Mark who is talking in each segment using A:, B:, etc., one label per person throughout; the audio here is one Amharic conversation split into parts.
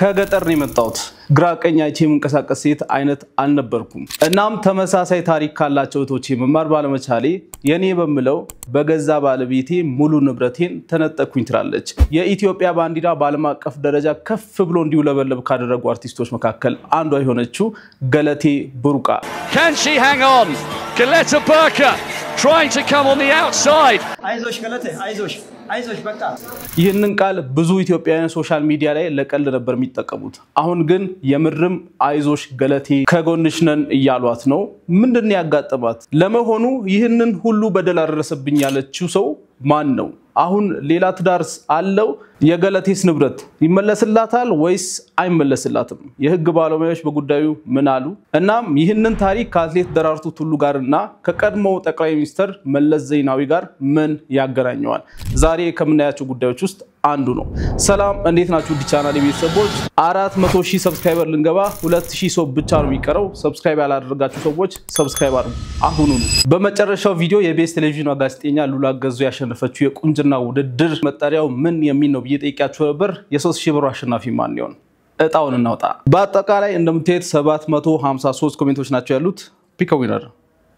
A: ከገጠር ነው የመጣሁት ግራ ቀኝ አይቼ መንቀሳቀስ ሴት አይነት አልነበርኩም እናም ተመሳሳይ ታሪክ ካላቸው እህቶቼ መማር ባለመቻሌ የኔ በመለው በገዛ ባለቤቴ ሙሉ ንብረቴን ተነጠቅኩኝ ትላለች የኢትዮጵያ ባንዲራ በዓለም አቀፍ ደረጃ ከፍ ብሎ እንዲውለበለብ ካደረጉ አርቲስቶች መካከል አንዷ የሆነችው ገለቴ ቡርቃ
B: Can she hang on? Galeta Burka trying to come on the outside.
C: አይዞሽ ገለቴ አይዞሽ በቃ
A: ይህንን ቃል ብዙ ኢትዮጵያውያን ሶሻል ሚዲያ ላይ ለቀልድ ነበር የሚጠቀሙት አሁን ግን የምርም አይዞሽ ገለቴ ከጎንሽ ነን እያሏት ነው ምንድነው ያጋጠማት ለመሆኑ ይህንን ሁሉ በደል አደረሰብኝ ያለችው ሰው ማን ነው አሁን ሌላ ትዳርስ አለው የገለቴስ ንብረት ይመለስላታል ወይስ አይመለስላትም የህግ ባለሙያዎች በጉዳዩ ምን አሉ እናም ይህንን ታሪክ ከአትሌት ደራርቱ ቱሉ ጋርና ከቀድሞው ጠቅላይ ሚኒስትር መለስ ዜናዊ ጋር ምን ያገናኘዋል ዛሬ ከምናያቸው ጉዳዮች ውስጥ አንዱ ነው ሰላም እንዴት ናችሁ ዲቻናል ቤተሰቦች 400,000 ሰብስክራይበር ልንገባ 2,000 ሰው ብቻ ነው የሚቀረው ሰብስክራይብ ያላደረጋችሁ ሰዎች ሰብስክራይብ አድርጉ አሁን ነው በመጨረሻው ቪዲዮ የቤስ ቴሌቪዥን ጋዜጠኛ ሉላ ገዙ ያሸነፈችው የቁንጅና ውድድር መጣሪያው ምን የሚል ነው እየጠየቃችሁ ነበር የ3000 ብር አሸናፊ ማን ይሆን እጣውን እናውጣ በአጠቃላይ እንደምትሄድ 753 ኮሜንቶች ናቸው ያሉት ፒክ ዊነር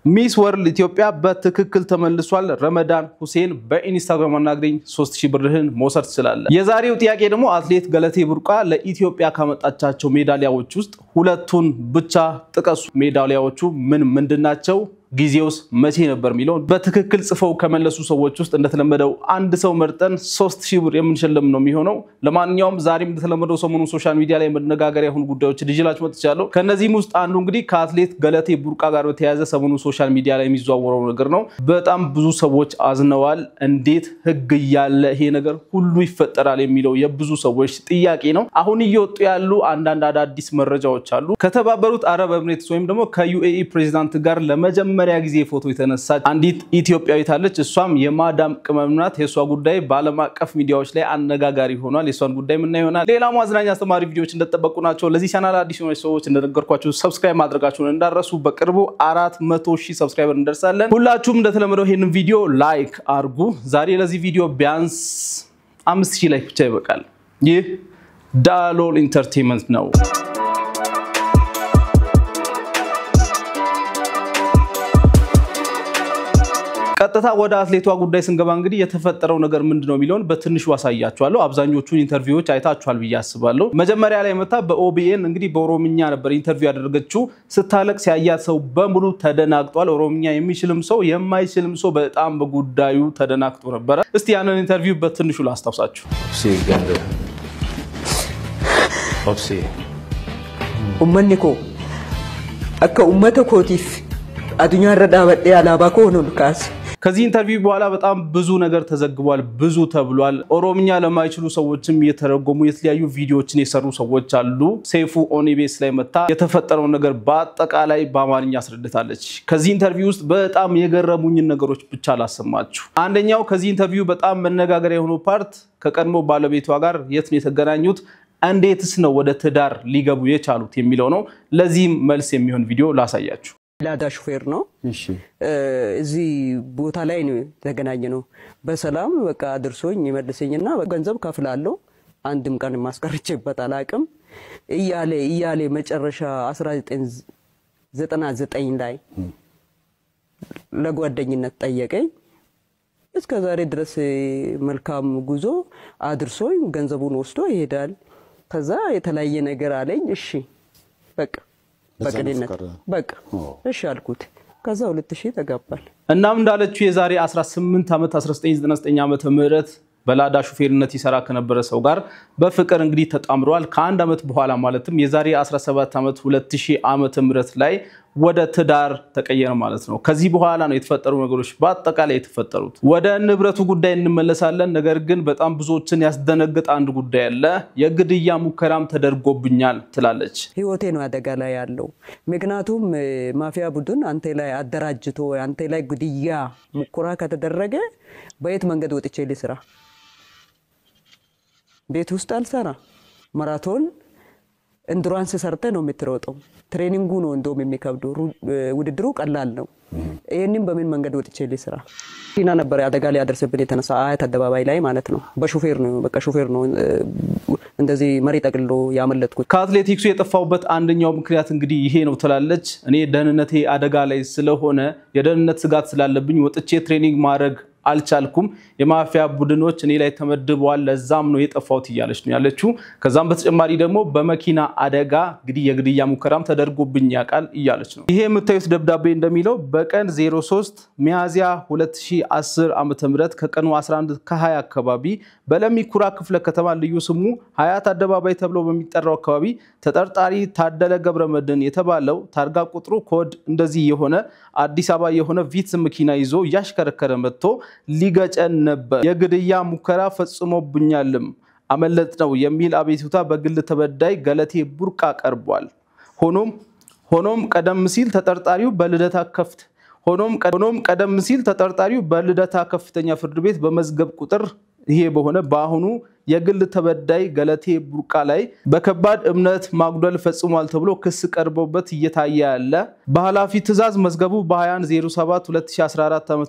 A: ሚስ ወርልድ ኢትዮጵያ በትክክል ተመልሷል ረመዳን ሁሴን በኢንስታግራም አናግረኝ 3000 ብርህን መውሰድ ትችላለህ የዛሬው ጥያቄ ደግሞ አትሌት ገለቴ ቡርቃ ለኢትዮጵያ ካመጣቻቸው ሜዳሊያዎች ውስጥ ሁለቱን ብቻ ጥቀሱ ሜዳሊያዎቹ ምንድናቸው ጊዜውስ መቼ ነበር ሚለው በትክክል ጽፈው ከመለሱ ሰዎች ውስጥ እንደተለመደው አንድ ሰው መርጠን 3000 ብር የምንሸለም ነው የሚሆነው ለማንኛውም ዛሬም እንደተለመደው ሰሞኑን ሶሻል ሚዲያ ላይ መነጋገሪያ ሆኑ ጉዳዮች ዲጂታላችሁ መጥቻለሁ ከነዚህም ውስጥ አንዱ እንግዲህ ከአትሌት ገለቴ ቡርቃ ጋር በተያያዘ ሰሞኑን ሶሻል ሚዲያ ላይ የሚዘዋወረው ነገር ነው በጣም ብዙ ሰዎች አዝነዋል እንዴት ህግ ያለ ይሄ ነገር ሁሉ ይፈጠራል የሚለው የብዙ ሰዎች ጥያቄ ነው አሁን እየወጡ ያሉ አንዳንድ አዳዲስ መረጃዎች አሉ ከተባበሩት አረብ ኤምሬትስ ወይም ደግሞ ከዩኤኢ ፕሬዝዳንት ጋር ለመጀመሪያ ጊዜ ፎቶ የተነሳች አንዲት ኢትዮጵያዊት አለች እሷም የማዳም ቅመምናት የሷ ጉዳይ በዓለም አቀፍ ሚዲያዎች ላይ አነጋጋሪ ሆኗል የሷን ጉዳይ ምን ይሆናል ሌላ ማዝናኛ አስተማሪ ቪዲዮዎች እንደተጠበቁ ናቸው ለዚህ ቻናል አዲስ ሆነች ሰዎች እንደነገርኳችሁ ሰብስክራይብ ማድረጋችሁን እንዳረሱ በቅርቡ 400,000 ሰብስክራይበር እንደርሳለን ሁላችሁም እንደተለመደው ይሄንን ቪዲዮ ላይክ አርጉ ዛሬ ለዚህ ቪዲዮ ቢያንስ 5000 ላይክ ብቻ ይበቃል ይህ ዳሎል ኢንተርቴይንመንት ነው ቀጥታ ወደ አትሌቷ ጉዳይ ስንገባ እንግዲህ የተፈጠረው ነገር ምንድነው ሚሊዮን በትንሹ አሳያችኋለሁ አብዛኞቹን ኢንተርቪዎች አይታችኋል ብያስባለሁ መጀመሪያ ላይ መጣ በኦቢኤን እንግዲህ በኦሮምኛ ነበር ኢንተርቪው ያደረገችው ስታለቅስ ያያት ሰው በሙሉ ተደናግጧል ኦሮምኛ የሚችልም ሰው የማይችልም ሰው በጣም በጉዳዩ ተደናግጦ ነበር እስቲ ያንን ኢንተርቪው በትንሹ ላስታውሳችሁ
D: ኦፕሲ ኡመኒኮ አከ ኡመተኮቲፍ አዱኛ ረዳበደ ያላባኮ ነው ልካስ
A: ከዚህ ኢንተርቪው በኋላ በጣም ብዙ ነገር ተዘግቧል ብዙ ተብሏል ኦሮምኛ ለማይችሉ ሰዎችም የተረጎሙ የተለያዩ ቪዲዮዎችን የሰሩ ሰዎች አሉ ሴፉ ኦኒቤስ ላይ መጣ የተፈጠረው ነገር በአጠቃላይ በአማርኛ አስረድታለች ከዚህ ኢንተርቪው ውስጥ በጣም የገረሙኝ ነገሮች ብቻ ላሰማችሁ አንደኛው ከዚህ ኢንተርቪው በጣም መነጋገሪያ የሆነው ፓርት ከቀድሞ ባለቤቷ ጋር የት ነው የተገናኙት እንዴትስ ነው ወደ ትዳር ሊገቡ የቻሉት የሚለው ነው ለዚህም መልስ የሚሆን ቪዲዮ ላሳያችሁ
D: ላዳ ሹፌር ነው እሺ እዚ ቦታ ላይ ነው ተገናኘነው በሰላም በቃ አድርሶኝ ይመልሰኝና ገንዘብ ከፍላለሁ አንድም ቀን ማስቀርቼበት አላቅም እያለ መጨረሻ 1999 ላይ ለጓደኝነት ጠየቀኝ እስከ ዛሬ ድረስ መልካም ጉዞ አድርሶኝ ገንዘቡን ወስዶ ይሄዳል ከዛ የተለያየ ነገር አለኝ እሺ በቃ በቀደነት በቃ እሺ አልኩት ከዛ 2000 ተጋባል
A: እናም እንዳለችው የዛሬ 18 ዓመት 1999 ዓመተ ምህረት በላዳ ሹፌርነት ይሰራ ከነበረ ሰው ጋር በፍቅር እንግዲህ ተጣምሯል ከአንድ ዓመት በኋላ ማለትም የዛሬ 17 ዓመት 2000 ዓመተ ምህረት ላይ ወደ ትዳር ተቀየረ ማለት ነው ከዚህ በኋላ ነው የተፈጠሩ ነገሮች በአጠቃላይ የተፈጠሩት ወደ ንብረቱ ጉዳይ እንመለሳለን ነገር ግን በጣም ብዙዎችን ያስደነግጥ አንድ ጉዳይ አለ የግድያ ሙከራም ተደርጎብኛል ትላለች
D: ህይወቴ ነው አደጋ ላይ ያለው ምክንያቱም ማፊያ ቡድን አንተ ላይ አደራጅቶ አንተ ላይ ግድያ ሙከራ ከተደረገ በየት መንገድ ወጥቼ ልስራ ቤት ውስጥ አልሰራ ማራቶን ኢንዱራንስ ሰርተ ነው የምትሮጠው ትሬኒንጉ ነው እንደውም የሚከብደው ውድድሩ ቀላል ነው ይሄንን በምን መንገድ ወጥቼ ልስራ ዲና ነበር አደጋ ላይ ያደረሰብን የተነሳ አያት አደባባይ ላይ ማለት ነው በሹፌር ነው በቃ ሹፌር ነው እንደዚህ መሪ ጠቅልሎ ያመለጥኩት
A: ከአትሌቲክሱ የጠፋውበት አንደኛው ምክንያት እንግዲህ ይሄ ነው ትላለች እኔ ደህንነቴ አደጋ ላይ ስለሆነ የደህንነት ስጋት ስላለብኝ ወጥቼ ትሬኒንግ ማድረግ አልቻልኩም የማፊያ ቡድኖች እኔ ላይ ተመድበዋል ለዛም ነው የጠፋውት ይያለች ነው ያለችው ከዛም በተጨማሪ ደግሞ በመኪና አደጋ እንግዲህ የግድያ ሙከራም ተደርጎብኝ ያቃል ይያለች ነው ይሄ የምታዩት ደብዳቤ እንደሚለው በቀን 03 ሚያዚያ 2010 ዓመተ ምህረት ከቀኑ 11:20 አካባቢ በለሚኩራ ክፍለ ከተማ ልዩ ስሙ ሀያት አደባባይ ተብሎ በሚጠራው አካባቢ ተጠርጣሪ ታደለ ገብረመድን የተባለው ታርጋ ቁጥሩ ኮድ እንደዚህ የሆነ አዲስ አበባ የሆነ ቪትስ መኪና ይዞ ያሽከረከረ መጥቶ ሊገጨን ነበር የግድያ ሙከራ ፈጽሞብኛልም አመለጥ ነው የሚል አቤቱታ በግል ተበዳይ ገለቴ ቡርቃ ቀርቧል ሆኖም ቀደም ሲል ተጠርጣሪው በልደታ ከፍተኛ ፍርድ ቤት በመዝገብ ቁጥር ይሄ በሆነ ባሁኑ የግል ተበዳይ ገለቴ ቡርቃ ላይ በከባድ እምነት ማጉደል ፈጽሟል ተብሎ ክስ ቀርቦበት እየታየ ያለ በኃላፊ ትዛዝ መዝገቡ በ2107 2014 ዓ.ም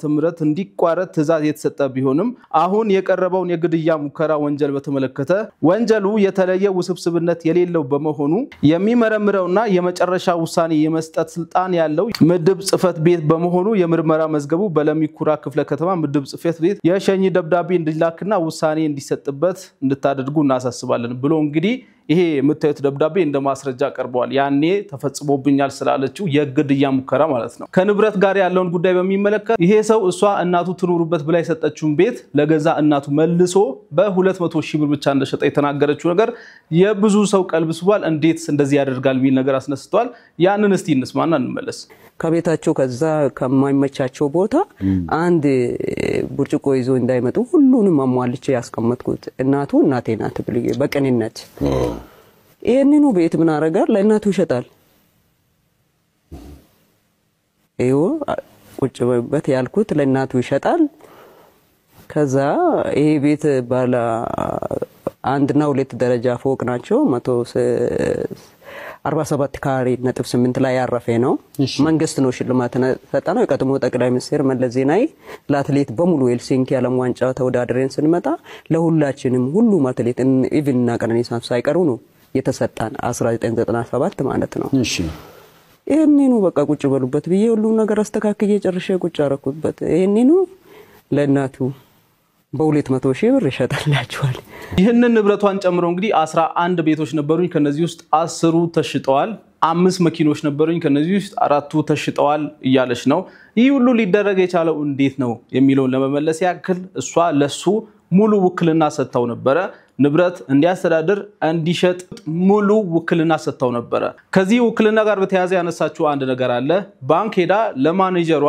A: እንዲቋረጥ ትዛዝ የተሰጠ ቢሆንም አሁን የቀረበውን የግድያ ሙከራ ወንጀል በተመለከተ ወንጀሉ የተለየ ውስብስብነት የሌለው በመሆኑ የሚመረምረውና የመጨረሻ ውሳኔ የመስጠት ስልጣን ያለው ምድብ ጽፈት ቤት በመሆኑ የምርመራ መዝገቡ በለሚኩራ ክፍለ ከተማ ምድብ ጽፈት ቤት የሸኝ ደብዳቤ እንዲላክና ውሳኔ እንዲሰጥበት እንድታደርጉ እናሳስባለን ብሎ እንግዲህ ይሄ የምታዩት ደብዳቤ እንደ ማስረጃ ቀርቧል ያኔ ተፈጽሞብኛል ስላለችው የግድያ ሙከራ ማለት ነው ከንብረት ጋር ያለውን ጉዳይ በሚመለከት ይሄ ሰው እሷ እናቱ ትኑሩበት ብላ የሰጠችውን ቤት ለገዛ እናቱ መልሶ በ200,000 ብር ብቻ እንደሸጠ የተናገረችው ነገር የብዙ ሰው ቀልብ ስቧል እንዴት እንደዚህ ያደርጋል ሚል ነገር አስነስቷል ያንን እስቲ እንስማና እንመለስ
D: ከቤታቸው ከዛ ከማይመቻቸው ቦታ አንድ ቡርጭቆ ይዞ እንዳይመጡ ሁሉንም አሟልቼ ያስቀመጥኩት እናቱ እናቴ ናት ብዬ በቀንነት ይሄንኑ ቤት ምን አረጋል ለእናቱ ይሸጣል ይሄው ቁጭ በበት ያልኩት ለእናቱ ይሸጣል ከዛ ይሄ ቤት ባለ አንድና ሁለት ደረጃ ፎቅ ናቸው 147 ካሬ ነጥብ 8 ላይ ያረፈ ነው መንግስት ነው ሽልማት ተጣጣው የቀድሞ ጠቅላይ ሚኒስትር መለስ ዜናዊ ለአትሌት በሙሉ ሄልሲንኪ ዓለም ዋንጫ ተወዳድረን ስንመጣ ለሁላችንም ሁሉም አትሌት ኢቭንና ቀነኒሳ ሳይቀሩ ነው የተሰጣን 1997 ማለት ነው እሺ ይሄንኑ በቃ ቁጭ በሉበት ብዬ ሁሉ ነገር አስተካክዬ ጨርሼ ቁጭ አረኩበት ይሄንኑ ለእናቱ በ200,000 ብር ይሸጣላችኋል
A: ይሄንን ንብረቷን ጨምሮ እንግዲህ 11 ቤቶች ነበሩኝ ከነዚህ ውስጥ 10 ተሽጠዋል 5 መኪኖች ነበሩኝ ከነዚህ ውስጥ 4 ተሽጠዋል ይያለሽ ነው ይህ ሁሉ ሊደረግ የቻለው እንዴት ነው የሚለው ለመመለስ ያክል እሷ ለሱ ሙሉ ውክልና ሰጥተው ነበር ንብረት እንዲያስተዳድር እንዲሸጥ ሙሉ ውክልና ሰጥተው ነበር ከዚህ ውክልና ጋር በተያያዘ ያነሳችው አንድ ነገር አለ ባንክ ሄዳ ለማኔጀሯ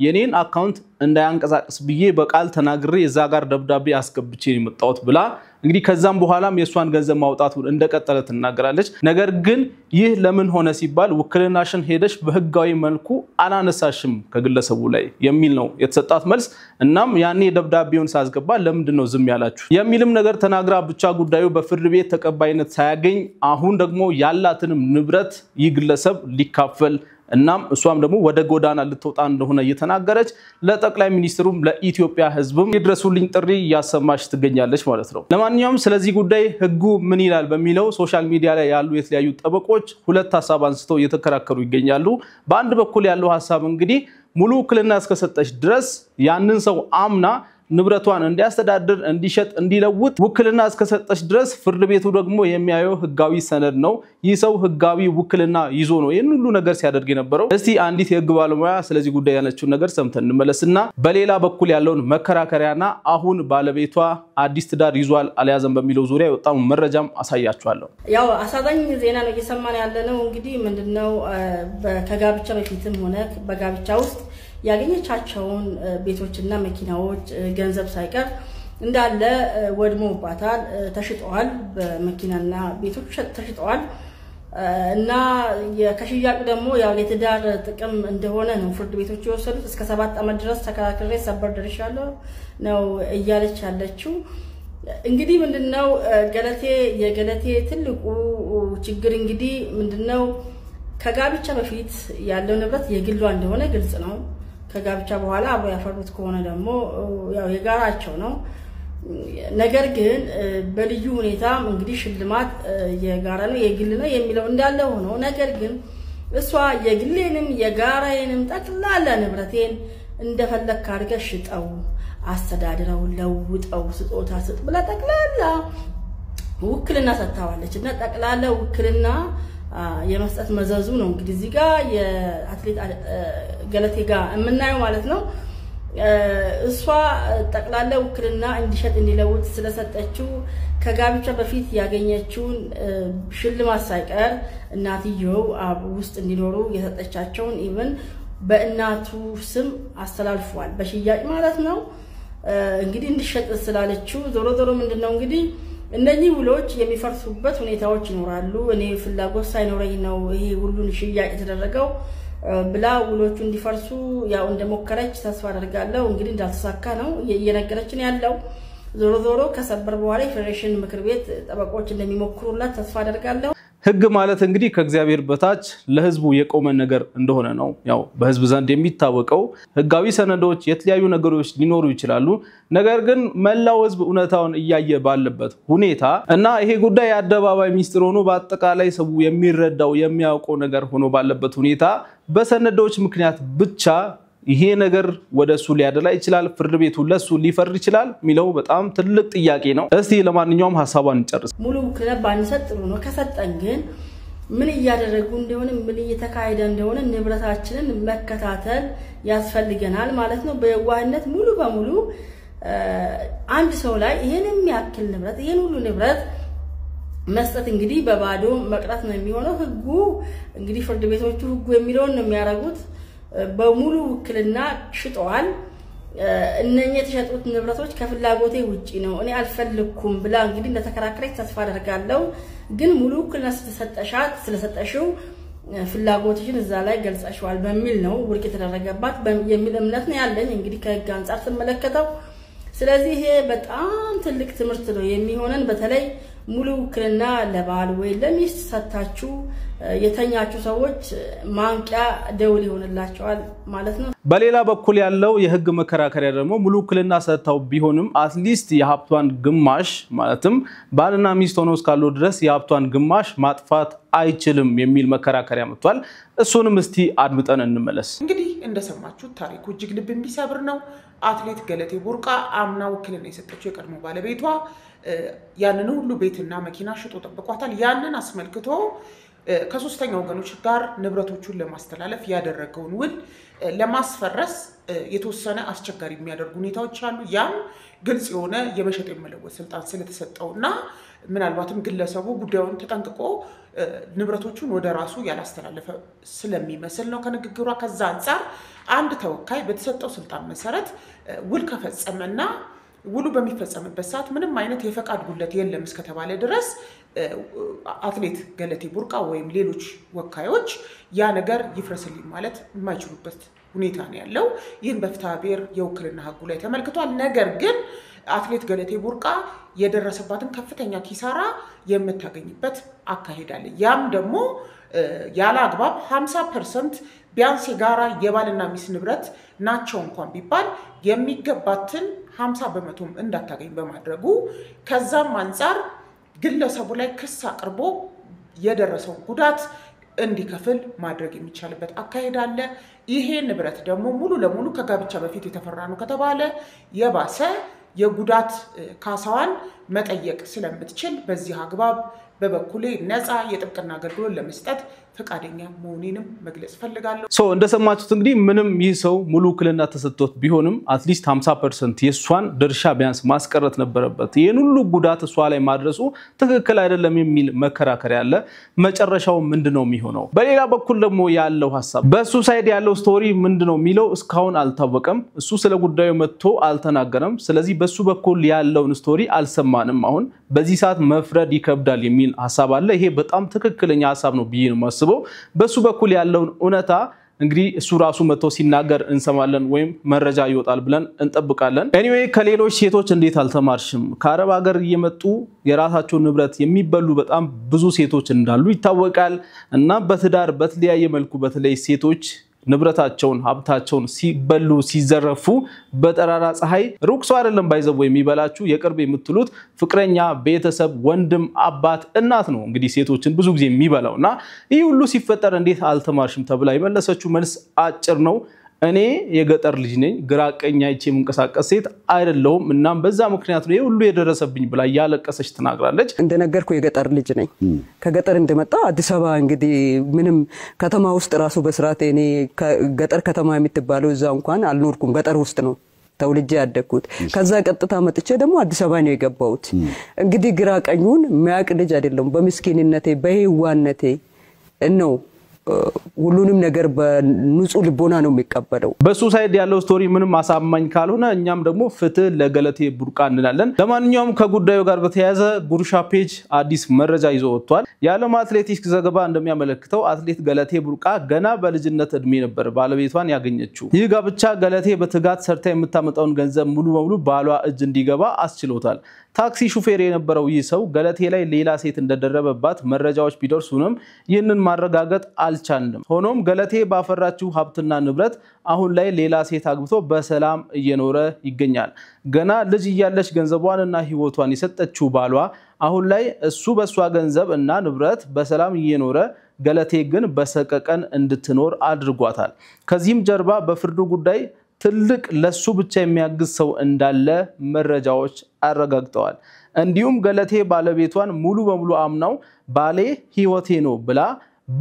A: የኔን አካውንት እንዳያንቀሳቀስ ብዬ በቃል ተናግሬ እዛ ጋር ደብዳቤ አስገብቼ የመጣሁት ብላ እንግዲህ ከዛም በኋላም የሷን ገንዘብ ማውጣቱን እንደቀጠለ ተናግራለች ነገር ግን ይህ ለምን ሆነ ሲባል ውክልናሽን ሄደሽ በህጋዊ መልኩ አላነሳሽም ከግለሰቡ ላይ የሚል ነው የተሰጣት መልስ እናም ያኔ ደብዳቤውን ሳስገባ ለምንድን ነው ዝም ያላችሁ የሚልም ነገር ተናግራ ብቻ ጉዳዩ በፍርድ ቤት ተቀባይነት ሳያገኝ አሁን ደግሞ ያላትንም ንብረት ይግለሰብ ሊካፈል እናም እሷም ደግሞ ወደ ጎዳና ልትወጣ እንደሆነ እየተናገረች ለጠቅላይ ሚኒስትሩም ለኢትዮጵያ ህዝብም ይድረሱልኝ ጥሪ ያሰማሽ ትገኛለች ማለት ነው ለማንኛውም ስለዚህ ጉዳይ ህጉ ምን ይላል በሚለው ሶሻል ሚዲያ ላይ ያሉ የተለያዩ ጠበቆች ሁለት ሐሳብ አንስተው እየተከራከሩ ይገኛሉ በአንድ በኩል ያለው ሐሳብ እንግዲህ ሙሉ ውክልና እስከሰጠች ድረስ ያንን ሰው አምና ንብረቷን እንዲያስተዳድር እንዲሸጥ እንዲለውጥ ውክልና እስከሰጠች ድረስ ፍርድ ቤቱ ደግሞ የሚያየው ህጋዊ ሰነድ ነው ይህ ሰው ህጋዊ ውክልና ይዞ ነው ይሄን ሁሉ ነገር ሲያደርግ የነበረው እስቲ አንዲት የህግ ባለሙያ ስለዚህ ጉዳይ ያለችው ነገር ሰምተን እንመለስና በሌላ በኩል ያለውን መከራከሪያና አሁን ባለቤቷ አዲስ ትዳር ይዟል አልያዘም በሚለው ዙሪያ የወጣው መረጃም አሳያችኋለሁ
E: ያው አሳዛኝ ዜና ነው እየሰማን ያለነው እንግዲህ ምንድነው ከጋብቻ በፊትም ሆነ በጋብቻ ውስጥ ያገኘቻቸውን ቤቶችና መኪናዎች ገንዘብ ሳይቀር እንዳለ ወድሞባታል ተሽጠዋል በመኪናና ቤቶች ተሽጠዋል እና የከሽያጭ ደግሞ ያው የትዳር ጥቅም እንደሆነ ነው ፍርድ ቤቶች የወሰዱት እስከ 7 ዓመት ድረስ ተከራክሬ ሰበር ደርሻለሁ ነው እያለች ያለችው እንግዲህ ምንድነው የገለቴ ትልቁ ችግር እንግዲህ ምንድነው ከጋብቻ በፊት ያለው ንብረት የግሏ እንደሆነ ግልጽ ነው ከጋብቻ በኋላ አብሮ ያፈሩት ከሆነ ደግሞ ያው የጋራቸው ነው ነገር ግን በልዩ ሁኔታ እንግዲህ ሽልማት የጋራ ነው የግል ነው የሚለው እንዳለ ሆኖ ነገር ግን እሷ የግሌንም የጋራዬንም ጠቅላላ ንብረቴን እንደፈለክ አድርገሽ ሽጠው አስተዳድረው ለውጠው ስጦታ ስጥ ብላ ጠቅላላ ውክልና ሰጥታዋለች እና ጠቅላላ ውክልና የመስጠት መዘዙ ነው እንግዲህ እዚህ ጋር የአትሌት ገለቴ ጋር የምናየው ማለት ነው እሷ ጠቅላላ ውክልና እንዲሸጥ እንዲለውጥ ስለሰጠችው ከጋብቻ በፊት ያገኘችውን ሽልማት ሳይቀር እናትየው ውስጥ እንዲኖሩ የሰጠቻቸውን ኢቭን በእናቱ ስም አስተላልፏል በሽያጭ ማለት ነው እንግዲህ እንዲሸጥ ስላለችው ዞሮ ምንድነው እንግዲህ እነኚህ ውሎች የሚፈርሱበት ሁኔታዎች ይኖራሉ እኔ ፍላጎት ሳይኖረኝ ነው ይሄ ሁሉን ሽያጭ የተደረገው ብላ ውሎቹ እንዲፈርሱ ያው እንደሞከረች ተስፋ አደርጋለሁ እንግዲህ እንዳልተሳካ ነው እየነገረችን ያለው ዞሮ ከሰበር በኋላ የፌዴሬሽን ምክር ቤት ጠበቆች እንደሚሞክሩላት ተስፋ አደርጋለሁ
A: ህግ ማለት እንግዲህ ከእግዚአብሔር በታች ለህዝቡ የቆመ ነገር እንደሆነ ነው ያው በህዝብ ዘንድ የሚታወቀው ህጋዊ ሰነዶች የተለያዩ ነገሮች ሊኖሩ ይችላሉ ነገር ግን መላው ህዝብ እውነታውን እያየ ባለበት ሁኔታ እና ይሄ ጉዳይ አደባባይ ሚስጥር ሆኖ በአጠቃላይ ሰው የሚረዳው የሚያውቀው ነገር ሆኖ ባለበት ሁኔታ በሰነዶች ምክንያት ብቻ ይሄ ነገር ወደሱ ሊያደላ ይችላል ፍርድ ቤቱ ለሱ ሊፈርድ ይችላል ሚለው በጣም ትልቅ ጥያቄ ነው እስቲ ለማንኛውም ሐሳቧን እንጨርስ
E: ሙሉ ክለብ ባንሰጥ ጥሩ ነው ከሰጠን ግን ምን እያደረጉ እንደሆነ ምን እየተካሄደ እንደሆነ ንብረታችንን መከታተል ያስፈልገናል ማለት ነው በየዋህነት ሙሉ በሙሉ አንድ ሰው ላይ ይሄንን ያክል ንብረት ይሄን ሁሉ ንብረት መስጠት እንግዲህ በባዶ መቅረት ነው የሚሆነው ህጉ እንግዲህ ፍርድ ቤቶቹ ህጉ የሚለውን ነው የሚያረጉት በሙሉ ውክልና ሽጠዋል እነኚህ የተሸጡት ንብረቶች ከፍላጎቴ ውጪ ነው እኔ አልፈልኩም ብላ እንግዲህ እንደተከራከረች ተስፋ አደርጋለሁ ግን ሙሉ ውክልና ስለሰጠሽው ፍላጎትሽን እዛ ላይ ገልጸሽዋል በሚል ነው ውርቅ የተደረገባት የሚል እምነት ነው ያለኝ እንግዲህ ከህግ አንፃር ተመለከተው ስለዚህ ይሄ በጣም ትልቅ ትምህርት ነው የሚሆነን በተለይ ሙሉ ውክልና ለባል ወይ ለሚስት ሰጣችሁ የተኛችሁ ሰዎች ማንቂያ ደውል ይሆንላቸዋል ማለት ነው
A: በሌላ በኩል ያለው የህግ መከራከሪያ ደግሞ ሙሉ ውክልና ሰጣው ቢሆንም አትሊስት የሀብቷን ግማሽ ማለትም ባልና ሚስት ሆነው እስካሉ ድረስ የሀብቷን ግማሽ ማጥፋት አይችልም የሚል መከራከሪያ መጥቷል እሱንም እስቲ አድምጠን እንመለስ
F: እንግዲህ እንደሰማችሁት ታሪኩ እጅግ ልብ የሚሰብር ነው አትሌት ገለቴ ቡርቃ አምና ውክልና የሰጠችው የቀድሞ ባለቤቷ ያንን ሁሉ ቤትና መኪና ሽጦ ተጠብቋታል ያንን አስመልክቶ ከሶስተኛ ወገኖች ጋር ንብረቶቹን ለማስተላለፍ ያደረገውን ውል ለማስፈረስ የተወሰነ አስቸጋሪ የሚያደርጉ ሁኔታዎች አሉ ያም ግልጽ የሆነ የመሸጥ የመለወጥ ስልጣን ስለተሰጠውና ምናልባትም ግለሰቡ ጉዳዩን ተጠንቅቆ ንብረቶቹን ወደ ራሱ ያላስተላለፈ ስለሚመስል ነው ከንግግሯ ከዛ አንፃር አንድ ተወካይ በተሰጠው ስልጣን መሰረት ውል ከፈጸመና ውሉ በሚፈጸምበት ሰዓት ምንም አይነት የፈቃድ ጉድለት የለም እስከተባለ ድረስ አትሌት ገለቴ ቡርቃ ወይም ሌሎች ወካዮች ያ ነገር ይፍረስልኝ ማለት የማይችሉበት ሁኔታ ነው ያለው ይህን በፍትሐ ብሔር የውክልና ህጉ ላይ ተመልክቷል ነገር ግን አትሌት ገለቴ ቡርቃ የደረሰባትን ከፍተኛ ኪሳራ የምታገኝበት አካሄዳለ ያም ደግሞ ያለ አግባብ 50% ቢያንስ የጋራ የባልና ሚስት ንብረት ናቸው እንኳን ቢባል የሚገባትን 50% እንዳታገኝ በማድረጉ ከዛም አንፃር ግለሰቡ ላይ ክስ አቅርቦ የደረሰው ጉዳት እንዲከፍል ማድረግ የሚቻልበት አካሄድ አለ ይሄ ንብረት ደግሞ ሙሉ ለሙሉ ከጋብቻ በፊት የተፈራ ነው ከተባለ የባሰ የጉዳት ካሳዋን መጠየቅ ስለምትችል በዚህ አግባብ በበኩሌ ነፃ የጥብቅና አገልግሎት ለመስጠት ፈቃደኛ መሆኔንም መግለጽ ፈልጋለሁ
A: እንደሰማችሁት እንግዲህ ምንም ይህ ሰው ሙሉ ውክልና ተሰጥቶት ቢሆንም አትሊስት 50% የሷን ድርሻ ቢያንስ ማስቀረት ነበረበት ይሄን ሁሉ ጉዳት እሷ ላይ ማድረሱ ትክክል አይደለም የሚል መከራከሪያ አለ መጨረሻው ምንድነው የሚሆነው በሌላ በኩል ደግሞ ያለው ሐሳብ በሱ ሳይድ ያለው ስቶሪ ምንድነው የሚለው እስካሁን አልታወቀም እሱ ስለ ጉዳዩ መጥቶ አልተናገረም ስለዚህ በሱ በኩል ያለውን ስቶሪ አልሰማንም አሁን በዚህ ሰዓት መፍረድ ይከብዳል የሚል ሐሳብ አለ ይሄ በጣም ትክክለኛ ሐሳብ ነው ብዬ ነው ማስበው በሱ በኩል ያለውን ኡነታ እንግዲህ እሱ ራሱ መጥቶ ሲናገር እንሰማለን ወይም መረጃ ይወጣል ብለን እንጠብቃለን ኤኒዌይ ከሌሎች ሴቶች እንዴት አልተማርሽም ከአረብ ሀገር እየመጡ የራሳቸው ንብረት የሚበሉ በጣም ብዙ ሴቶች እንዳሉ ይታወቃል እና በትዳር በተለያየ መልኩ በተለይ ሴቶች ንብረታቸውን ሀብታቸውን ሲበሉ ሲዘረፉ በጠራራ ፀሐይ ሩቅ ሰው አይደለም ባይዘው የሚበላችሁ የቅርብ የምትሉት ፍቅረኛ ቤተሰብ ወንድም አባት እናት ነው እንግዲህ ሴቶችን ብዙ ጊዜ የሚበላውና ይህ ሁሉ ሲፈጠር እንዴት አልተማርሽም ተብላ የመለሰችው መልስ አጭር ነው እኔ የገጠር ልጅ ነኝ ግራቀኛ አይቼ መንቀሳቀስ ሴት አይደለሁም እናም በዛ ምክንያት ነው ሁሉ የደረሰብኝ ብላ ያለቀሰች ተናግራለች
D: እንደነገርኩ የገጠር ልጅ ነኝ ከገጠር እንደመጣ አዲስ አበባ እንግዲህ ምንም ከተማ ውስጥ ራሱ በስርዓት እኔ ገጠር ከተማ የምትባለው እዛ እንኳን አልኖርኩም ገጠር ውስጥ ነው ተውልጄ ያደኩት ከዛ ቀጥታ መጥቼ ደግሞ አዲስ አበባ ነው የገባሁት እንግዲህ ግራቀኙን ማያቅ ልጅ አይደለም በምስኪንነቴ በህዋነቴ ነው ሁሉንም ነገር በንጹህ ልቦና ነው የሚቀበለው
A: በሱሳይድ ያለው ስቶሪ ምንም አሳማኝ ካልሆነ እኛም ደግሞ ፍትህ ለገለቴ ቡርቃ እንላለን ለማንኛውም ከጉዳዩ ጋር በተያያዘ ጉርሻ ፔጅ አዲስ መረጃ ይዞ ወጥቷል የዓለም አትሌቲክስ ዘገባ እንደሚያመለክተው አትሌት ገለቴ ቡርቃ ገና በልጅነት እድሜ ነበር ባለቤቷን ያገኘችው ይህ ጋብቻ ገለቴ በትጋት ሰርታ የምታመጣውን ገንዘብ ሙሉ በሙሉ ባሏ እጅ እንዲገባ አስችሎታል ታክሲ ሹፌር የነበረው ይህ ሰው ገለቴ ላይ ሌላ ሴት እንደደረበባት መረጃዎች ቢደርሱንም ይህንን ማረጋገጥ አልቻልንም ሆኖም ገለቴ ባፈራችው ሀብትና ንብረት አሁን ላይ ሌላ ሴት አግብቶ በሰላም እየኖረ ይገኛል ገና ልጅ እያለች ገንዘቧንና ህይወቷን የሰጠችው ባሏ አሁን ላይ እሱ በሷ ገንዘብ እና ንብረት በሰላም እየኖረ ገለቴ ግን በሰቀቀን እንድትኖር አድርጓታል ከዚህም ጀርባ በፍርዱ ጉዳይ ትልቅ ለሱ ብቻ የሚያግዝ ሰው እንዳለ መረጃዎች አረጋግጠዋል እንዲሁም ገለቴ ባለቤቷን ሙሉ በሙሉ አምናው ባሌ ህይወቴ ነው ብላ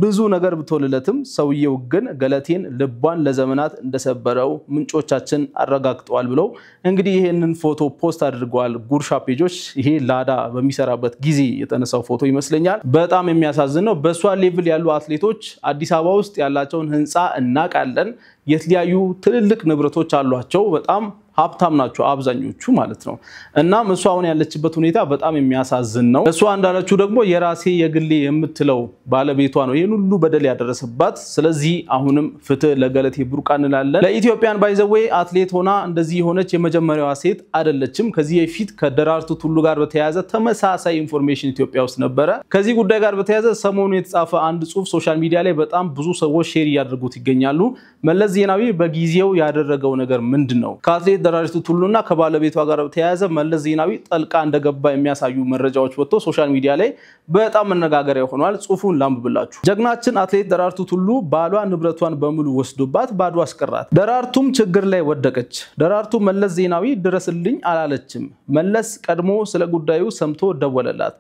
A: ብዙ ነገር ብትወልለትም ሰውየው ግን ገለቴን ልቧን ለዘመናት እንደሰበረው ምንጮቻችን አረጋግጠዋል ብለው እንግዲህ ይሄንን ፎቶ ፖስት አድርገዋል ጉርሻ ፔጆች ይሄ ላዳ በሚሰራበት ጊዜ የተነሳው ፎቶ ይመስለኛል በጣም የሚያሳዝን ነው በሷ ሌቭል ያሉ አትሌቶች አዲስ አበባ ውስጥ ያላቸውን ህንጻ እናቃለን የትሊያዩ ትልልቅ ንብረቶች አሏቸው በጣም ሀብታም ናቸው አብዛኞቹ ማለት ነው እናም እሷ አሁን ያለችበት ሁኔታ በጣም የሚያሳዝን ነው እሷ እንዳለችው ደግሞ የራሴ የግሌ የምትለው ባለቤቷ ነው ይሄን ሁሉ በደል ያደረሰባት ስለዚህ አሁንም ፍትህ ለገለቴ ቡርቃ እንላለን ለኢትዮጵያን ባይዘዌ አትሌት ሆና እንደዚህ ሆነች የመጀመሪያዋ ሴት አይደለችም ከዚህ በፊት ከደራርቱ ቱሉ ጋር በተያያዘ ተመሳሳይ ኢንፎርሜሽን ኢትዮጵያ ውስጥ ነበረ ከዚህ ጉዳይ ጋር በተያያዘ ሰሞኑን የተጻፈ አንድ ጽሁፍ ሶሻል ሚዲያ ላይ በጣም ብዙ ሰዎች ሼር ያደርጉት ይገኛሉ መለስ ዜናዊ በጊዜው ያደረገው ነገር ምንድነው ከአትሌት ደራርቱ ቱሉና ከባለቤቷ ጋር በተያያዘ መለስ ዜናዊ ጠልቃ እንደገባ የሚያሳዩ መረጃዎች ወጥቶ ሶሻል ሚዲያ ላይ በጣም መነጋገሪያ ሆኗል ጽሁፉን ላምብብላችሁ ጀግናችን አትሌት ደራርቱ ቱሉ ባሏ ንብረቷን በሙሉ ወስዶባት ባዶ አስቀራት ደራርቱም ችግር ላይ ወደቀች ደራርቱ መለስ ዜናዊ ድረስልኝ አላለችም መለስ ቀድሞ ስለ ጉዳዩ ሰምቶ ደወለላት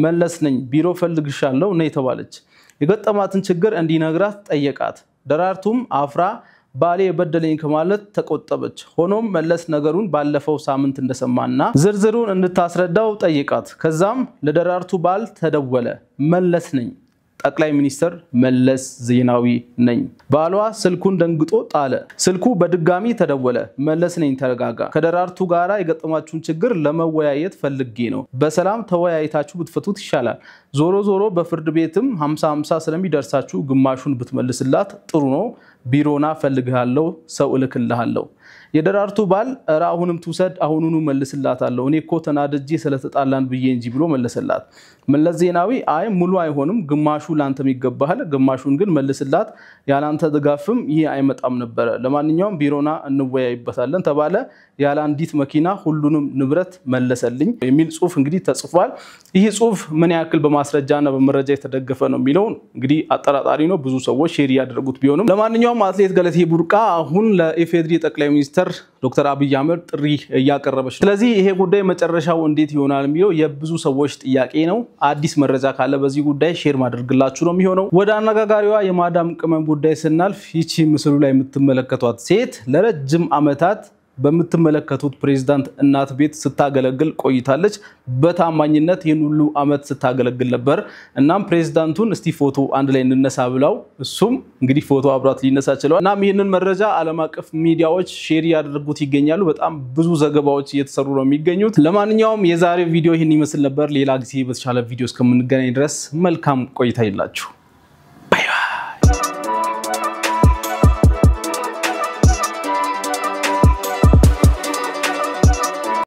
A: መለስ ነኝ ቢሮ ፈልግሻለሁ ነይ ተባለች የገጠማትን ችግር እንዲነግራት ጠየቃት ደራርቱም አፍራ ባሌ የበደለኝ ከማለት ተቆጠበች ሆኖም መለስ ነገሩን ባለፈው ሳምንት እንደሰማና ዝርዝሩን እንድታስረዳው ጠይቃት ከዛም ለደራርቱ ባል ተደወለ መለስ ነኝ ጠቅላይ ሚኒስትር መለስ ዜናዊ ነኝ ባሏ ስልኩን ደንግጦ ጣለ ስልኩ በድጋሚ ተደወለ መለስ ነኝ ተረጋጋ ከደራርቱ ጋራ የገጠማችሁን ችግር ለመወያየት ፈልጌ ነው በሰላም ተወያይታችሁ ብትፈቱት ይሻላል ዞሮ በፍርድ ቤትም 50-50 ስለሚደርሳችሁ ግማሹን ብትመልስላት ጥሩ ነው ቢሮና ፈልግሃለሁ ሰው እልክልሃለሁ የደራርቱ ባል ራሁንም ትውሰድ አሁኑኑ መልስላታለሁ እኔኮ ተናድጄ ስለተጣላን ብዬ እንጂ ብሎ መለሰላት መለስ ዜናዊ አይ ሙሉ አይሆንም ግማሹ ላንተም ይገባሃል ግማሹን ግን መልስላት ያላንተ ድጋፍም ይሄ አይመጣም ነበር ለማንኛውም ቢሮና እንወያይበታለን ተባለ ያለ አንዲት መኪና ሁሉንም ንብረት መለሰልኝ የሚል ጽሁፍ እንግዲህ ተጽፏል ይሄ ጽሁፍ ምን ያክል በማስረጃና በመረጃ የተደገፈ ነው የሚለው እንግዲህ አጠራጣሪ ነው ብዙ ሰዎች ሼር ያደረጉት ቢሆንም ለማንኛውም አትሌት ገለቴ ቡርቃ አሁን ለኢፌድሪ ጠቅላይ ሚኒስትር ዶክተር አብይ አህመድ ጥሪ ያቀረበች ስለዚህ ይሄ ጉዳይ መጨረሻው እንዴት ይሆናል የሚለው የብዙ ሰዎች ጥያቄ ነው አዲስ መረጃ ካለ በዚህ ጉዳይ ሼር ማድረግላችሁ ነው የሚሆነው ወደ አነጋጋሪዋ የማዳም ቅመም ጉዳይ ስናልፍ ይቺ ምስሉ ላይ የምትመለከቷት ሴት ለረጅም አመታት በመተመለከቱት ፕሬዝዳንት እናት ቤት ስታገለግል ቆይታለች በታማኝነት ይህን ሁሉ አመት ስታገለግል ነበር እናም ፕሬዝዳንቱን እስቲ ፎቶ አንድ ላይ እንነሳ ብለው እሱም እንግዲህ ፎቶ አብራት ሊነሳ ይችላል እናም ይሄንን መረጃ ዓለም አቀፍ ሚዲያዎች ሼር ያደርጉት ይገኛሉ በጣም ብዙ ዘገባዎች እየተሰሩ ነው የሚገኙት ለማንኛውም የዛሬ ቪዲዮ ይሄን ይመስል ነበር ሌላ ጊዜ በተሻለ ቪዲዮ እስከምንገናኝ ድረስ መልካም ቆይታ ይላችሁ